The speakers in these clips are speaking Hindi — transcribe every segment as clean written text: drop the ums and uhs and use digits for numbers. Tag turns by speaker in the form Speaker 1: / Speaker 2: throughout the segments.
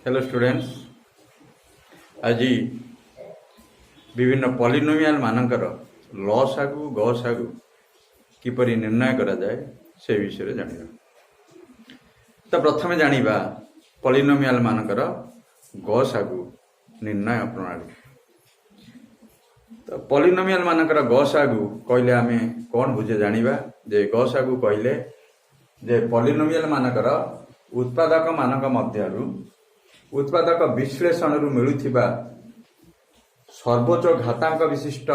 Speaker 1: Hello students. आज विभिन्न पॉलिनोमियल मानकर लसागु गसागु किपरि निर्णय करा जाए से विषय जानिबा। तो प्रथमे जानिबा पॉलिनोमियल मानकर गसागु निर्णय प्रणाली। तो पॉलिनोमियल मानकर गसागु कहले आमे कोन बुझे जानिबा जे गसागु कहले जे पॉलिनोमियल मानकर उत्पादक मानक मध्यरु उत्पादक विश्लेषण मिलुथिबा सर्वोच्च घातांक विशिष्ट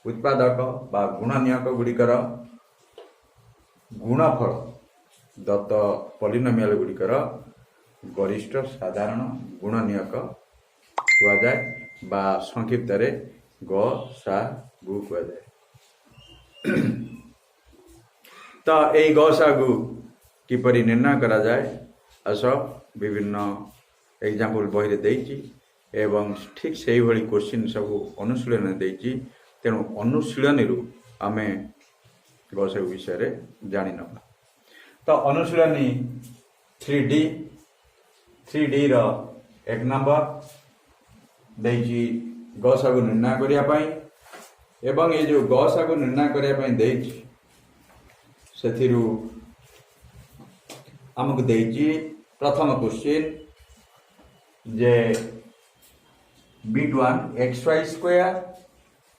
Speaker 1: उत्पादक बा गुणनियक गुड़िकर गुणफल दत्त पॉलिनोमियल गुड़िकर गरिष्ठ साधारण गुणनियक हुआ जाए बा संक्षिप्त रे गसागु हुआ जाए। तो यही गसागु किपरि निर्णय करा जाए आस विभिन्न एग्जाम्पल बही देइछि एवं ठीक से भली क्वेश्चन सब अनुशीलन देइछि। तेणु अनुशीलन आमे गसागु विषय रे जानि नबा। तो अनुशीलनी 3D रो एक नंबर देइछि गसागु निर्णय करिया पई एवं ये जो गसागु निर्णय करिया पई देइछि सेथिरु आमको देइछि प्रथम क्वेश्चन जे B1 xy स्क्वायर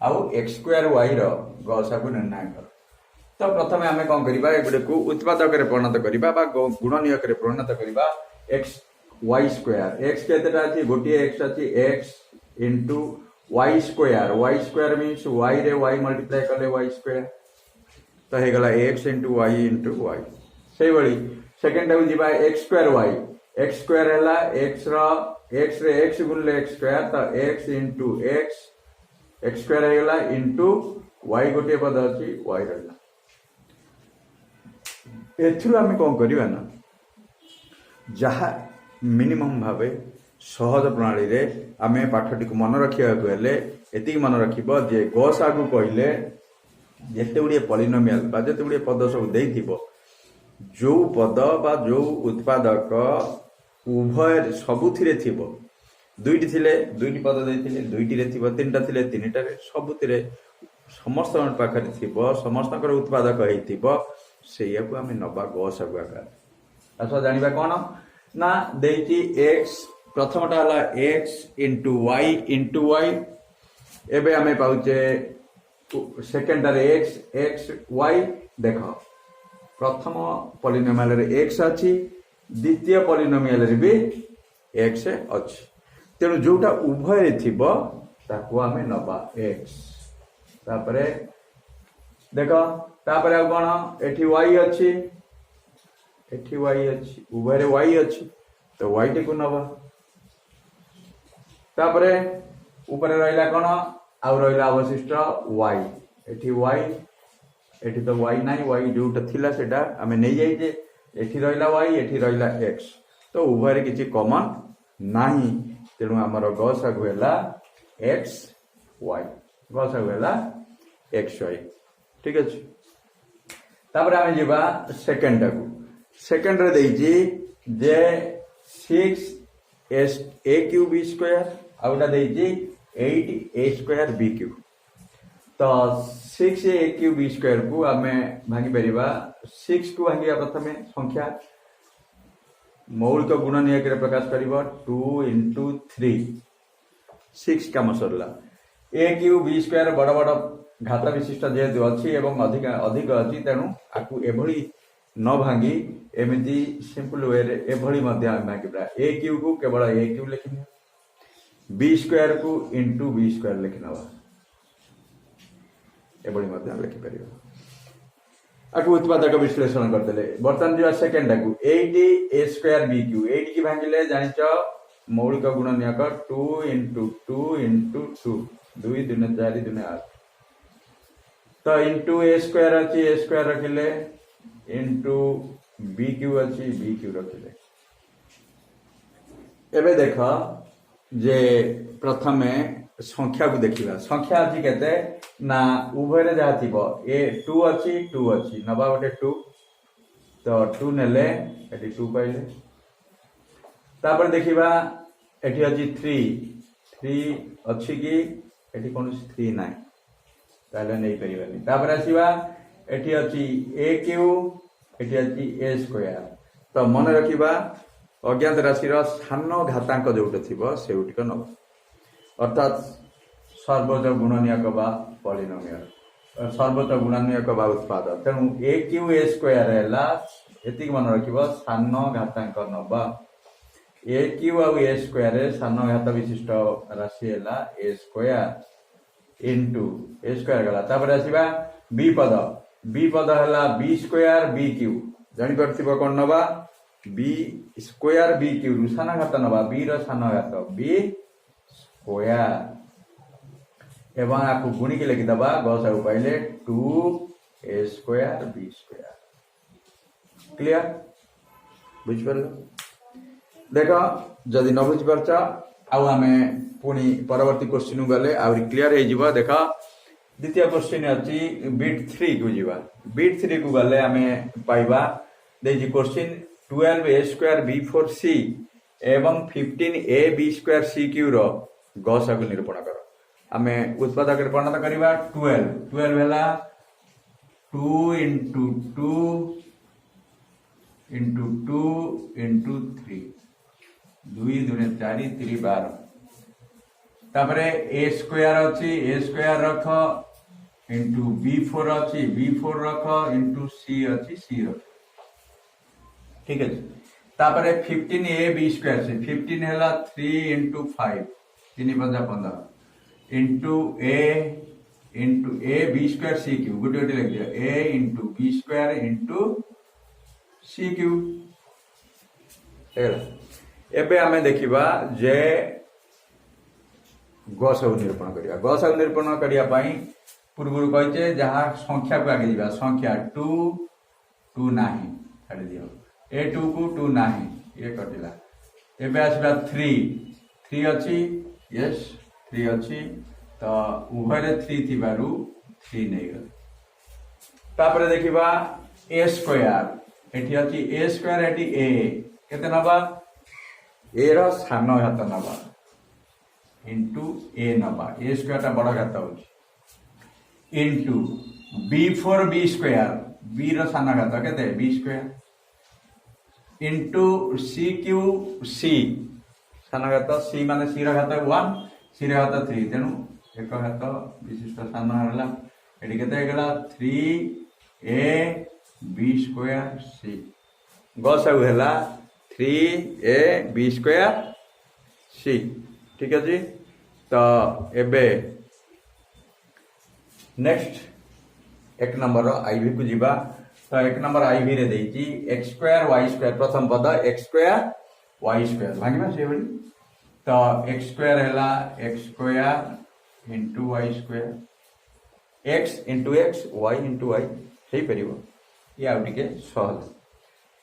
Speaker 1: आउ x स्क्वायर y रो गसागु निर्णय कर। तो प्रथमे आमे कोन करिबा एगुडे को उत्पादक रे परिणत करिबा बा गुणनियक रे परिणत करिबा। x y स्क्वायर x केतेटा अछि गोटे x अछि x into y square means y रे y मल्टीप्लाई करले y स्क्वायर तो हे गला x इनटू y से बळी सेकंड टाइम जिबा x स्क्वायर हैला x रे x गुणले x स्क्वायर तो x इनटू x स्क्वायर हैला इनटू y गोटे पद अछि y रहला। एथुर आमे कोन करिबा ना जहा मिनिमम भावे सहज प्रणाली रे आमे पाठटी को मन रखिया को हेले एति मन रखिबो जे गसागु कहिले जेते गुडी पॉलिनोमियल बा जेते गुडी पद सब देइथिबो जो पद बा जो उत्पादक उभय सबुथिरे थिबो दुईटी थिले दुईटी पद देइथिले दुईटी रे थिबो तीनटा थिले तीनटा रे सबुथिरे समस्त पाखरे थिबो समस्तकर उत्पादक हेइथिबो सेया को आमे नबा गसागु आकार। अच्छा जानिबा कोन ना देइची x प्रथमटा हला x इनटू y एबे आमे पाउचे सेकंड रे x y देखो प्रथम पॉलिनोमियल रे x अछि द्वितीय पॉलिनोमियल रे भी x अछि तेनु जोटा उभय रे थिबो ताको आमे नबा x तापरे देखो तापरे आ कोन एठी y अछि उभय रे y अछि तो y टी को नबा। तापरे ऊपर रहला कोन आउ रहला अवशिष्ट y एठी तो y नाही y जोटा थिला सेटा हमें नै जाई जे एठी रहला y एठी रहला x तो उभय रे किछि कॉमन नाही तेनु हमर गसागु हैला xy गसागु हैला xy ठीक अछि। तापर हमें जेबा सेकंड रे देइछि जे 6a b स्क्वायर आउटा देइछि 8a स्क्वायर b क्यूब। तो 6a b स्क्वायर को आमे भांगी परिबा 6 को भांगिया प्रथमे संख्या मौलिक गुणनियक रे प्रकाश करिबो 2 into 3 6 काम सरला a क्यूब b स्क्वायर बड़ बड़ घात विशिष्ट जे अछि एवं अधिक अछि तेनु आकु एभली न भांगी एमिति सिंपल वे रे एभली मध्य भांगी प्रा a क्यूब को केवल a क्यूब लिखिना b स्क्वायर को into b स्क्वायर लिखिनवा एभली मध्य लिखि परिबो। आकु उत्पादक विश्लेषण करदेले बर्तन जो सेकंड टाकू 8a स्क्वायर b क्यूब 8 की भांगिले जानिचो मौलिक गुणनियक 2 into 2 2 2 4 2 8 तो इंटू a स्क्वायर रखिले इंटू b क्यूब अछि b क्यूब रखिले। एबे देखा जे प्रथमे संख्या को देखिबा संख्या अछि केते ना उभय रे जा थिबो ए 2 अछि नबा गोटे 2 तो 2 नेले एटी 2 पाइले तापर देखिबा एठी अछि 3 अछि कि एठी कोन 3 नाही ताले नै परिबानी। तापर आसीबा एठी अछि a क्यू एठी अछि a स्क्वायर। तो मन रखिबा अज्ञात राशि रो सानो घातांक जोट थिबो सेउटिक नब अर्थात सर्वोच्च गुणनीयक बा पॉलिनोमियल सर्वोच्च गुणनीयक बा उत्पाद तेणु a क्यू a स्क्वायर हैला एतिक मन रखिबो सानो घातांक नबा a क्यू आ a स्क्वायर सानो घात विशिष्ट राशि हैला a square into a square गला। तापर आसीबा b पद हैला b स्क्वायर b क्यू जानि परथिबो कोन नबा b स्क्वायर b क्यू रु सानो घात नबा b रो सानो घात b स्क्वायर एवं आपको गुणी के लिखि दबा गसागु पाइले 2a square b square. Clear बुझ परलो देख जदि न बुझ परछ आउ आमे पुनी परवर्ती क्वेश्चन गले आउरी क्लियर हे जिवो। देख द्वितीय क्वेश्चन अछि बिट 3 को जिवा। बिट 3 को गले आमे पाइबा देजी क्वेश्चन 12a स्क्वायर b4c एवं 15a b square c cube रो गसागु निरूपण कर। आमे उत्पादक परिणत करिबा 12 हैला 2 into 2 into 2 into 3 2 दुने 4 3 12 तापरे a स्क्वायर अछि a स्क्वायर रख into b4 अछि b4 रख into c अछि c रख ठीक है। तापरे 15a b स्क्वायर से 15 हैला 3 into 5 3 5 15 into a b square c Q गोटे गोटे लिख दिया a into b square into c Q एबे आमे देखिबा जे गसागु निरूपण करिया। गसागु निरूपण करिया पई पूर्वरु कहचे जहा संख्या को आगे दिबा संख्या 2 2 नाही छाडी दियो a2 को 2 नाही ये कटिला। एबे आसीबा 3 अछि यस 3 अछि तो उभय 3 थिबारु 3 नै गल। तापर देखिबा a स्क्वायर एठी अछि a स्क्वायर एठी a केते नबा a रो सानो घात नबा इनटू a नबा a स्क्वायर ता बड़ घात होछि into b4 b square b रो सानो घात केते b square into c cube c सानो घात c माने c रो घात 1 c रो घात 3 तेनु एक घात विशिष्ट सानो हरला एडी केते गला 3a b स्क्वायर c गसागु हैला 3a b स्क्वायर c ठीक अछि। तो एबे नेक्स्ट एक नंबर आईवी को जीवा। तो एक नंबर आईवी रे देजी x स्क्वायर y स्क्वायर प्रथम पद x स्क्वायर y स्क्वायर भागिबा से बडी तो x स्क्वायर हैला x square into y square x into x y into y सही परिबो या उटिके सहज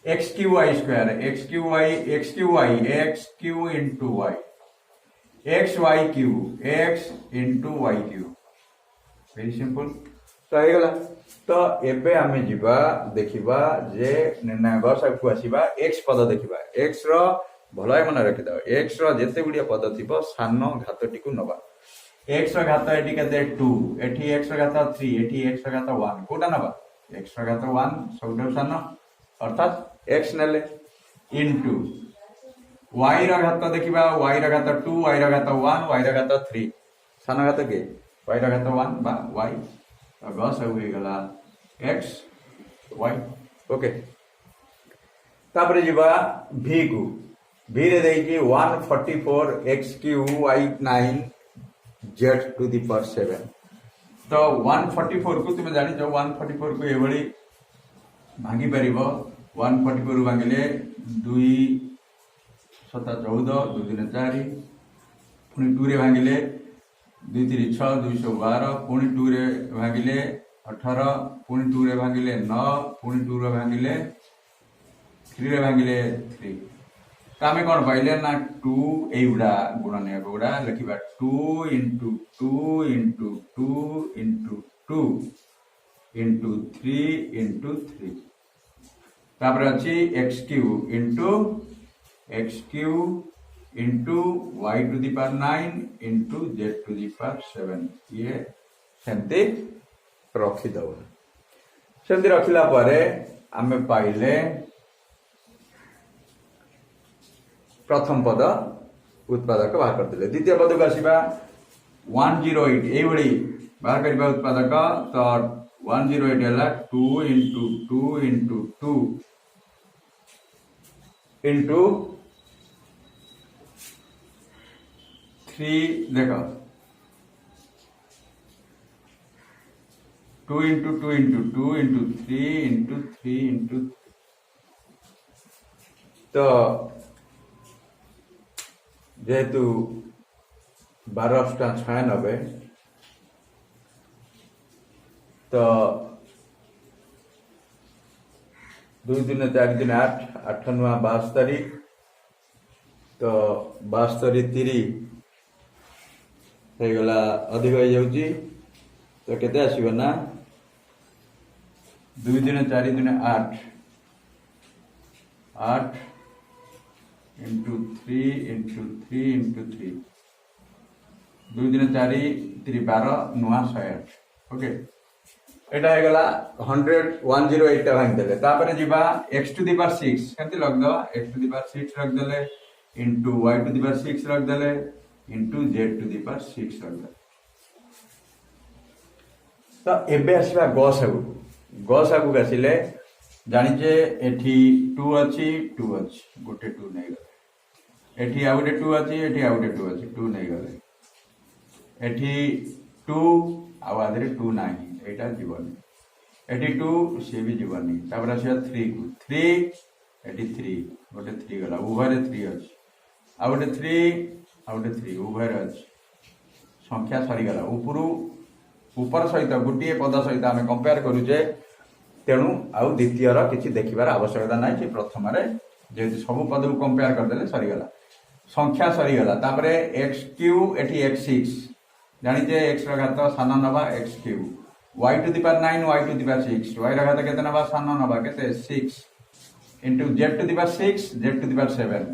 Speaker 1: x cube y square x cube y x cube into y x y Q x into y Q very simple तो हे गला। तो एबे आमे जिबा देखिबा जे निर्णय गसागु को आसीबा x पद देखिबा x रो भलाई मन रखि दो x रो जेते गुडिया पद थिबो सानो घातटी को नबा x रो घात एठी केते 2 एठी x रो घात 3 एठी x रो घात 1 कोटा नबा x रो घात 1 सबडो सानो अर्थात x नेले इनटू y रो घात देखिबा y रो घात 2 y रो घात 1 y रो घात 3 सानो घात के y रो घात 1 बा y तो गसागु हे गला x y ओके। तापरे जिबा v को v रे देकी 144 x cube y 9 z to the power 7 तो 144 को तुम जानि जो 144 को एवली भागी परिबो 144 भागिले 2 7 14 2 3 4 पुनी 2 रे भागिले 2 3 6 212 पुनी 2 रे भागिले 18 पुनी 2 रे भागिले 9 पुनी 2 रे भागिले 3 रे भागिले 3 तामे कोन पाइले ना 2 एउडा गुणनीय गुडा लिखिबा 2 into 2 into 2 into 2 into 3 into 3 तापर अछि x cube into X cube into Y to the power 9 into Z to the power 7 ये सेमती रखिदेव। सेमती रखिला परे आमे पाइले प्रथम पद उत्पादक बाहर करते। द्वितीय पद को आसवा 108 ये बाहर करवा उत्पादक तो 108 है 2 इंटू 2 इंटू 2 इंटू 3 देख 2 into 2 into 2 into 3 into 3 into तो जेहेतु 12 96 तो 2 दिन 4 दिन 8 8 नुआ 72 तो 72 3 हो गला अधिक हो जाउची तो केते आसीबो ना 2 दिन 4 दिन 8 8 इंटू 3 इंटू 3 इंटू 3 2 दिन 4 3 12 नुआ 108 ओके एटा है गला 100 108 टा भांग देले तापर जीवा x टू द पावर 6 केंति लग दो x टू द पावर 6 रख देले into y to the power 6 रख देले into z to the power 6 रख देले तो एबे आसीबा गसागु आसिले जानिचे एठी 2 अछि 2 अछि गोटे 2 नै गले एठी आ गोटे 2 अछि एठी आ गोटे 2 अछि 2 नै गले एठी 2 आ आदरे 2 नाही एटा जीवनी एटी 2 से भी जीवनी तापर आसे 3 को 3 एटी 3 गोटे 3 गला उभय 3 अछि आ गोटे 3 आ गोटे 3 उभय अछि संख्या सरी गला ऊपर सहित गोटे पद सहित आम कंपेयर करूचे तेणु आउ द्वितीय किसी देखिबार आवश्यकता ना कि प्रथम जेहेतु सब पद को कंपेयर करदे सरीगला संख्या सरीगला तापर एक्स क्यूब एटी एक्स 6 जानिचे एक्स घात सान नवा x cube y to the power 9 y to the power 6 y रा घात केते नबा सान नबा केते 6 into z to the power 6 z to the power 7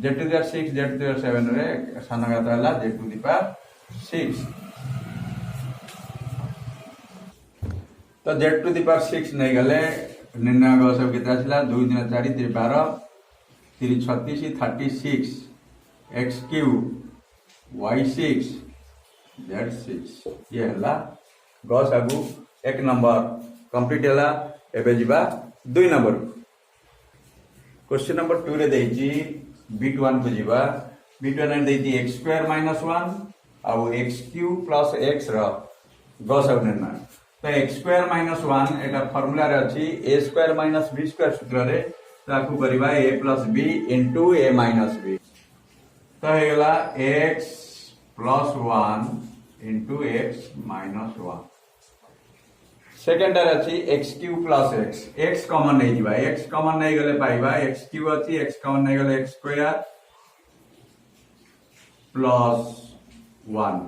Speaker 1: z to the power 6 z to the power 7 रे सान घात हला z टू द पावर 6 तो z टू द पावर 6 नहीं गले निर्णय ग सब केते आसला 2 दिन 4 3 12 3 36 36 x क्यूब y 6 z 6 ये हला गस आगु 1 नंबर कंप्लीट है। एबे जीवा 2 नंबर क्वेश्चन नंबर 2 रे देजी B21 को जीवा B21 ने देजी x² - 1 आउ x क्यूब प्लस x रो गस आगु निर्णय तो x² - 1 एटा फार्मूला रे अछि a² - b² सूत्र रे ताकू करबा a + b * a - b तो हे गला x + 1 into x minus 1 second अच्छी x cube plus x common नहीं जीवा एक्स कॉमन नहीं गले पाइबा एक्स क्यूब अच्छी एक्स कॉमन नहीं गले x square plus 1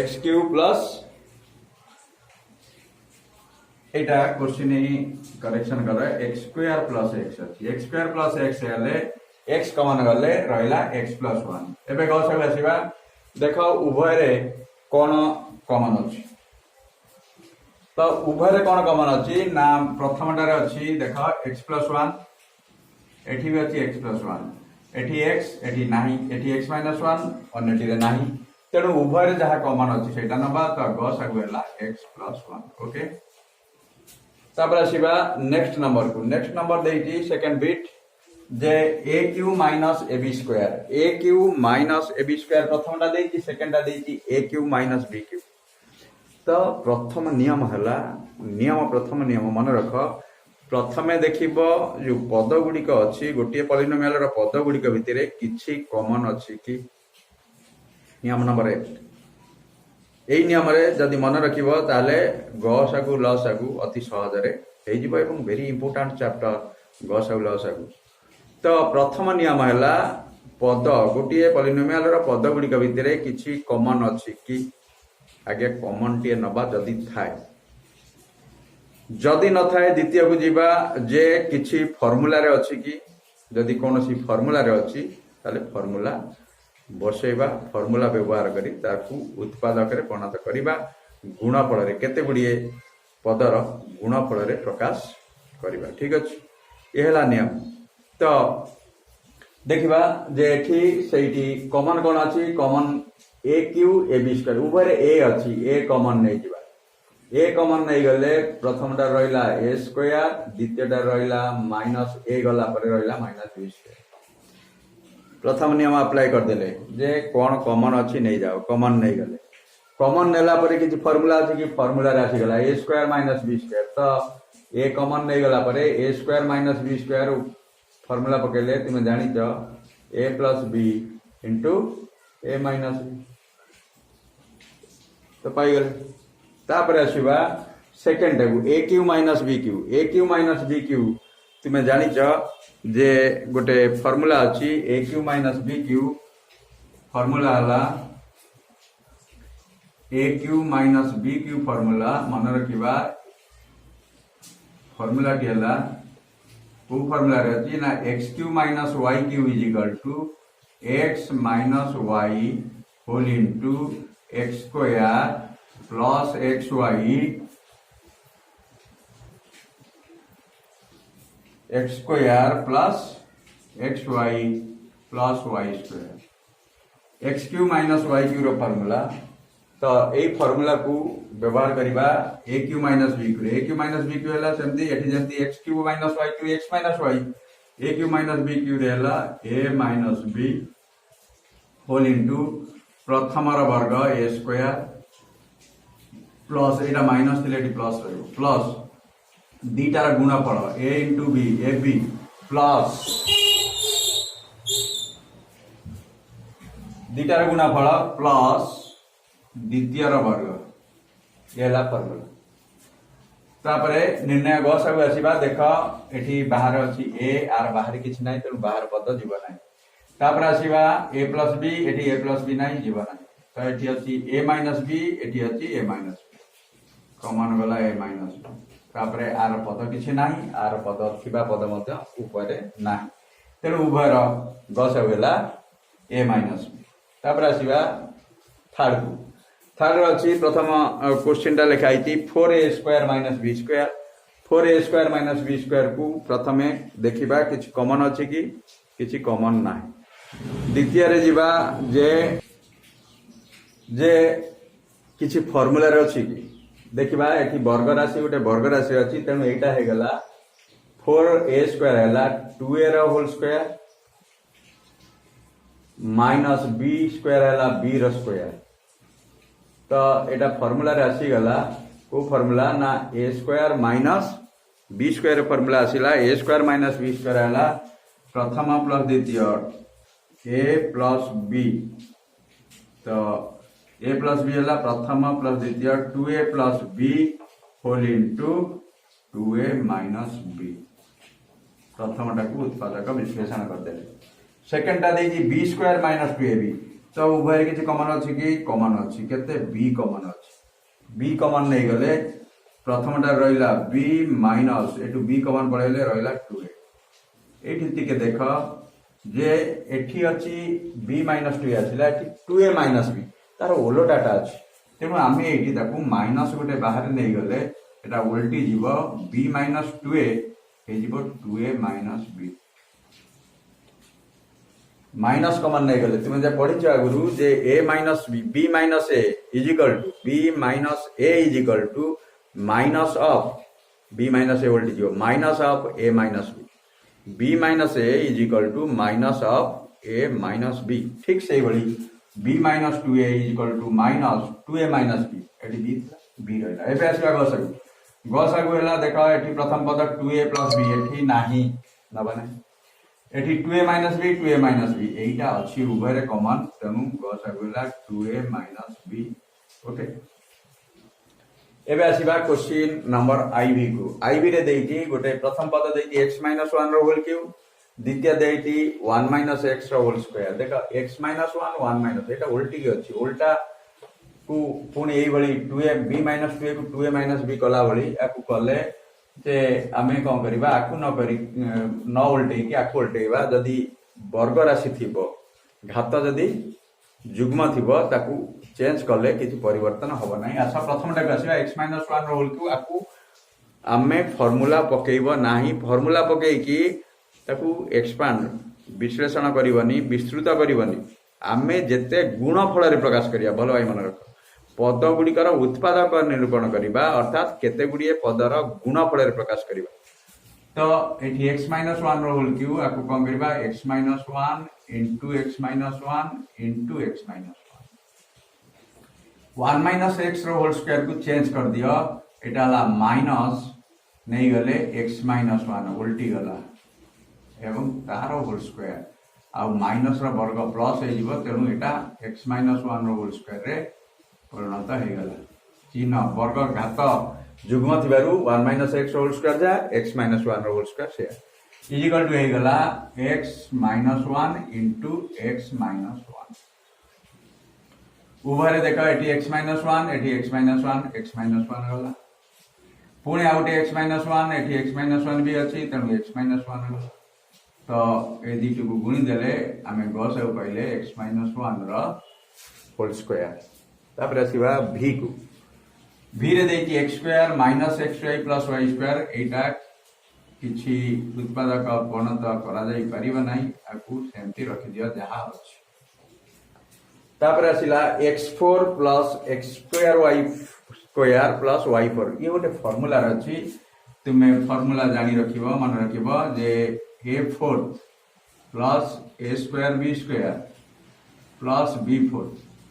Speaker 1: x cube plus iota question ही करेक्शन कर एक्स स्क्वायर प्लस एक्स अच्छी एक्स स्क्वायर प्लस एक्स गले एक्स कॉमन गले रहिला एक्स प्लस 1 एबे गस आसीबा देखो उभय रे कोन कॉमन अच्छी तो उभय कौन कॉमन अच्छी ना प्रथम अच्छी देख एक्स प्लस 1 एठी भी अच्छी एक्स प्लस 1 एठी एक्स एठी नाही एठी एक्स माइनस 1 अन्यटी रे नाही तेणु उभय जहाँ कॉमन अच्छी सेटा नबा तो गस आगु हैला एक्स प्लस 1 ओके तापर आसीबा नेक्स्ट नंबर देइची सेकंड बिट जे a cube minus ab square a cube minus ab square प्रथमटा देइची सेकंडटा देइची a cube minus b cube तो प्रथम नियम हला प्रथम नियम मन रख प्रथमे देखिबो जो पद गुड़िक अच्छी गोटे पॉलिनोमियल रो पद गुड़िक भितर किछि कॉमन अच्छी कि नियम नंबर 1 एई नियम रे जदि मन रखिबो ताले गसागु लसागु अति सहज रे हेइ जिवो एवं वेरी इंपोर्टेंट चैप्टर गसागु लसागु तो प्रथम नियम है पद गोटे पॉलिनोमियल रो पद गुड़िक भितर किछि कॉमन अच्छी कि आगे कॉमन टी नबा जदि थाए जदि न थाए द्वितीय को जीवा जे किछि फॉर्मूला रे अछि कि जदि कोनोसी फॉर्मूला रे अछि ताले फॉर्मूला बसैबा फॉर्मूला व्यवहार करी ताकू उत्पादक रे परिणत करिबा गुणफल रे केते गुडिए पदर गुणफल रे प्रकाश करिबा ठीक अछि ए हला नियम तो देखिबा जे एठी सेठी कॉमन कोन अछि common A cube A B square ऊपर ए अछि ए कॉमन नै जीवा ए कॉमन नहीं गले प्रथम टा रहिला ए स्क्वायर द्वितीय टा रहिला माइनस ए गला पर रहिला माइनस बी स्क्वायर प्रथम नियम अप्लाई कर देले जे कोन कॉमन अछि नहीं जाओ कॉमन नहीं गले कॉमन नेला पर किछि फार्मूला अछि कि फार्मूला राशि गला a square minus B square तो ए कॉमन नहीं गला पर a square minus B square formula पकेले तुम जानि छ a plus b into a minus b तो पाई गले तापर आसीबा second type a cube minus B cube तुम्हें जानी छ जे गोटे फार्मूला अछि a cube minus B cube formula हला a cube minus B cube formula मन रखिबा फार्मूला टी हला को फार्मूला रे अछि ना X cube minus Y cube is equal to X minus Y whole into X square plus X Y X square plus X Y plus Y square X cube minus Y cube रो फार्मूला तो ए फार्मूला को व्यवहार करिबा A cube minus B cube हला सेमती एठी जेमती X cube minus Y A cube minus B cube रे हला A minus B whole into प्रथम रो वर्ग ए स्क्वायर प्लस एटा माइनस थिले एटी प्लस रहइबो प्लस दीटार गुणफल a into b a b plus दीटार गुणफल प्लस द्वितीय वर्ग ये फर्मूला तापरे निर्णय गसागु आसीबा देख एठी बाहर अछि ए आर बाहर किछि नाही तेनु बाहर पद जीव नाही तापर आसीबा ए प्लस बी एठी ए प्लस बी नाही जीव नाही तो एठी अछि ए माइनस बी एठी अछि ए माइनस बी कॉमन गला ए माइनस बी तापरे आर पद किछि नाही आर पद थिबा पद मध्य ऊपर नाही तेनु उभयर गसागु हला ए माइनस बी तापर आसीबा थर्ड अच्छी प्रथम क्वेश्चन टा लिखाई 4a square minus B square 4a square minus B square को प्रथमे देखिबा किछि कॉमन अछि कि किछि कॉमन नाही द्वितीय रे जीवा जे किछि फार्मूला रे अछि कि देखिबा एठी वर्ग राशि गोटे वर्ग राशि अछि तेनु एटा हे गला 4a स्क्वायर हला 2a रो whole square minus b square हला b रो स्क्वायर तो एटा फार्मूला रे आसी गला को फार्मूला ना a square minus B square formula आसीला a square minus B square हला प्रथम प्लस द्वितीय ए प्लस बी तो ए प्लस बी हला प्रथम प्लस द्वितीय 2a plus B whole into 2a minus B प्रथम टा को उत्पादक विश्लेषण कर देले सेकंड टा देजी बी स्क्वायर माइनस 2ab तो उभय किसी कॉमन अच्छी कि कॉमन अच्छी केते बी कॉमन अच्छी बी कॉमन नहीं गले प्रथम टा रहिला बी माइनस एटू बी कॉमन पळेले रहिला 2a एठी टिके देख जे एठी अछि बी माइनस 2a आछिला एठी 2a माइनस बी तार ओलोटाटा अछि तेनु आमे एठी ताकू माइनस गोटे बाहर नहीं गले एटा उल्टी जीवो बी माइनस 2a हे जीवो 2a minus b minus common नहीं गले तुम जब पढ़ी आगुरु जे a minus b minus a is equal to b minus a is equal to minus of b minus a voltage हो minus of a minus b minus a is equal to minus of a minus b ठीक से भली b minus 2a is equal to minus 2a minus b एटी बी रहला एबे आसीबा गसागु हला देखा एटी प्रथम पद 2a प्लस बी एटी नाही नबने एठी 2a माइनस बी एटा अछि उभय रे कॉमन तेनु गसागुला 2a माइनस बी ओके एबे आसीबा क्वेश्चन नंबर आईबी को आईबी रे देइटी गोटे प्रथम पद देइटी x माइनस 1 रो होल क्यूब द्वितीय देइटी 1 माइनस x रो होल स्क्वायर देखा x माइनस 1 माइनस एटा उल्टी के अछि उल्टा को पुणी एई भली 2a b माइनस 2a को 2a माइनस b कला भली याकू कले जे आमे कौन करवा आकु न करी न उल्टे कि आकु उल्टेवा जदि वर्ग राशि थिबो घात जदि जुग्म थिबो ताकू चेंज कले किछि परिवर्तन हबो नाही। अच्छा प्रथम टाक आसीबा x - 1 रोल को आकु आमे फार्मूला पकेइबो नाही। फार्मूला पकेइ कि ताकू एक्सपांड विश्लेषण करबनी विस्तृत करबनी आमे जेते गुणफल रे प्रकाश करिया भल भाई मन रख पद गुड़िकर उत्पादक निरूपण करवा अर्थात केते गुड़िए पदर गुणफल रे प्रकाश करवा। तो एठी x - 1 रो होल क्यू आकु कोन करबा x - 1 into x - 1 into x - 1 1 - x रो होल स्क्वायर को चेंज कर दियो एटा ला माइनस नहीं गले x - 1 उल्टी गला एवं तार होल स्क्वायर आ माइनस रो वर्ग प्लस हे जिवो तेनु एटा x - 1 रो होल स्क्वायर रे परिणत हे गला। चिन्ह वर्ग घात जुग्म थिबारु 1 - x होल स्क्वायर जा x - 1 रो होल स्क्वायर से इक्वल टू हे गला x - 1 into x - 1 उभरे देखा eighty x - 1 eighty x - 1 x - 1 गला पुणे आउटे x - 1 एटी x - 1 भी अछि तेनु x - 1 गला। तो ए दिटु को गुणी देले आमे गस au पाइले x - 1 रो होल स्क्वायर। तापर आसीबा v को v रे देकी x square minus xy plus y square एटा किछि उत्पादक गणत करा जाई परिबा नाही आकु सेमति रखि दियो जहा अछि। तापर आसीला x4 plus x square y square plus y4 ये गोटे फार्मूला अछि तुमे फार्मूला जानि रखिबो मन रखिबो जे a4 plus a square b square plus b4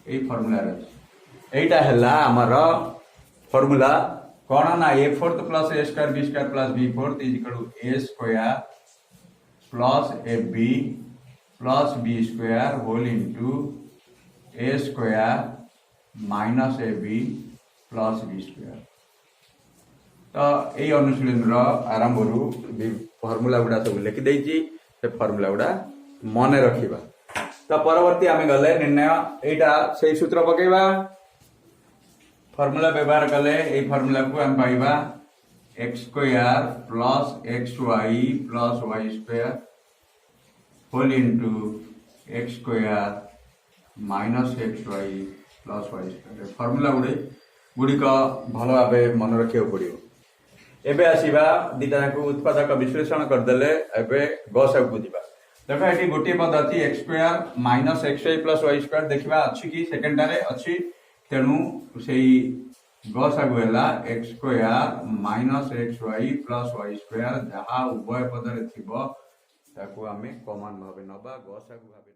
Speaker 1: ए फार्मूला अछि। एटा हला हमर फार्मूला कोन ना a4 plus a square b square plus b4 is equal to a square plus ab plus b square whole into a square minus ab plus b square. तो यही अनुशीलन आरंभ रु फार्मूला गुड़ा सब लिखि देछि से फार्मूला गुड़ा मन रखिबा। तो परवर्ती आमे गले निर्णय एटा सेही सूत्र पकेबा फार्मूला व्यवहार कले ए फार्मूला को हम पाइबा x square plus xy plus y square whole into x square minus xy plus y square. Formula गुड़ी का भल भाव मन रखियो पड़ियो। एबे आसीबा दिटा को उत्पादक विश्लेषण कर देले एबे गसागु को दिबा। देखो एटी गोटे पद अछि x square minus xy plus y square देखिबा अछि कि सेकंड रे अछि तेनु सेही गसागु हैला x square minus xy plus y square जहा उभय पद रे थिबो ताकू हमें कॉमन भाबे नबा गसागु भाबे